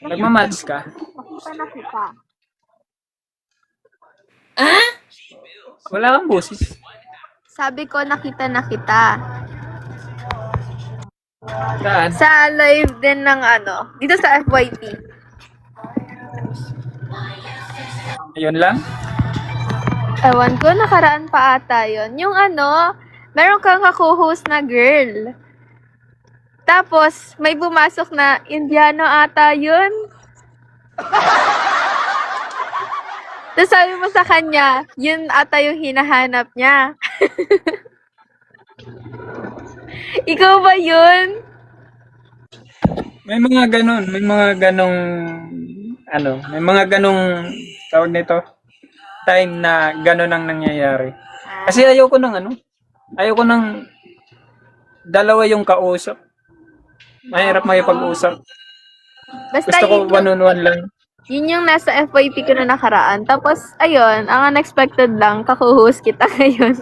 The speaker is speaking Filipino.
Nagmamatch ka? Nakita na kita. Wala kang boses. Sabi ko, nakita na kita. Saan? Sa live din ng dito sa FYP. Ayun lang? Ewan ko, nakaraan pa ata yun. Yung meron kang kakuhost na girl. Tapos, may bumasok na Indiano ata yun. Tapos sabi mo sa kanya, yun ata yung hinahanap niya. Ikaw ba yun? May mga ganun. May mga ganong, may mga ganong, tawag nito, time na ganon ang nangyayari. Kasi ayoko ng dalawa yung kausap. Mahirap makipag-usap. Basta Gusto ko one-on-one lang. yun yung nasa FYP ko na nakaraan. Tapos, ayun, ang unexpected lang, kakuhost kita ngayon.